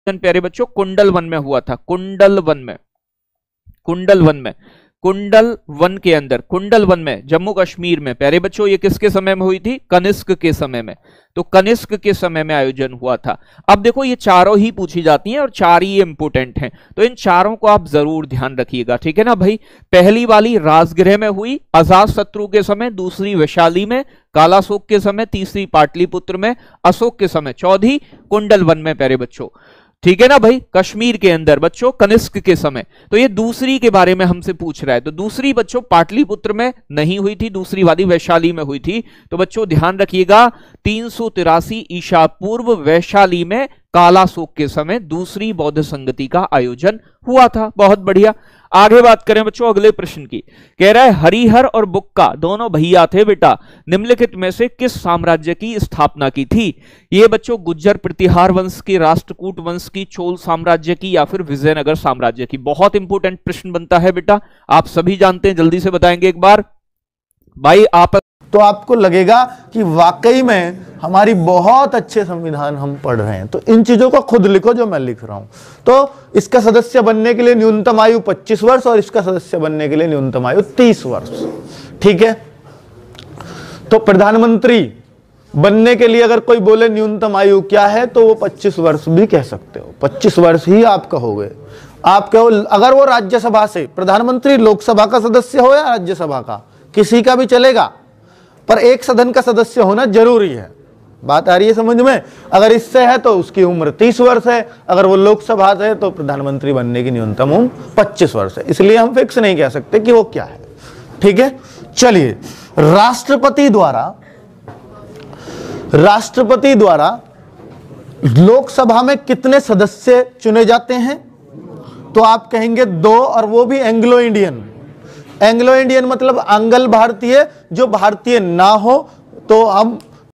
प्यारे बच्चों कुंडल वन में हुआ था, कुंडल वन के अंदर, कुंडल वन में जम्मू कश्मीर में। प्यारे बच्चों ये किसके समय में हुई थी? कनिष्क के समय में। तो कनिष्क के समय में आयोजन हुआ था। अब देखो ये चारों ही पूछी जाती हैं और चार ही इंपोर्टेंट हैं, तो इन चारों को आप जरूर ध्यान रखिएगा, ठीक है ना भाई। पहली वाली राजगृह में हुई, अजातशत्रु के समय, दूसरी वैशाली में, कालाशोक के समय, तीसरी पाटलिपुत्र में, अशोक के समय, चौथी कुंडल वन में प्यारे बच्चों, ठीक है ना भाई, कश्मीर के अंदर बच्चों कनिष्क के समय। तो ये दूसरी के बारे में हमसे पूछ रहा है, तो दूसरी बच्चों पाटलिपुत्र में नहीं हुई थी, दूसरी वाली वैशाली में हुई थी। तो बच्चों ध्यान रखिएगा 383 ईसा पूर्व वैशाली में कालाशोक के समय दूसरी बौद्ध संगति का आयोजन हुआ था। बहुत बढ़िया। आगे बात करें बच्चों अगले प्रश्न की। कह रहा है हरिहर और बुक्का दोनों भैया थे बेटा, निम्नलिखित में से किस साम्राज्य की स्थापना की थी? ये बच्चों गुज्जर प्रतिहार वंश की, राष्ट्रकूट वंश की, चोल साम्राज्य की, या फिर विजयनगर साम्राज्य की? बहुत इंपॉर्टेंट प्रश्न बनता है बेटा, आप सभी जानते हैं, जल्दी से बताएंगे एक बार भाई आप। तो आपको लगेगा कि वाकई में हमारी बहुत अच्छे संविधान हम पढ़ रहे हैं। तो इन चीजों को खुद लिखो जो मैं लिख रहा हूं। तो इसका सदस्य बनने के लिए न्यूनतम आयु 25 वर्ष और इसका सदस्य बनने के लिए न्यूनतम आयु 30 वर्ष, ठीक है। तो प्रधानमंत्री बनने के लिए अगर कोई बोले न्यूनतम आयु क्या है, तो वो 25 वर्ष भी कह सकते हो, 25 वर्ष ही आप कहोगे। आप कहो अगर वो राज्यसभा से, प्रधानमंत्री लोकसभा का सदस्य हो या राज्यसभा का, किसी का भी चलेगा, पर एक सदन का सदस्य होना जरूरी है। बात आ रही है समझ में? अगर इससे है तो उसकी उम्र 30 वर्ष है, अगर वो लोकसभा से है तो प्रधानमंत्री बनने की न्यूनतम उम्र 25 वर्ष है। इसलिए हम फिक्स नहीं कह सकते कि वो क्या है, ठीक है। चलिए, राष्ट्रपति द्वारा लोकसभा में कितने सदस्य चुने जाते हैं? तो आप कहेंगे 2, और वो भी एंग्लो इंडियन। एंग्लो इंडियन मतलब आंग्ल भारतीय, जो भारतीय ना हो तो हम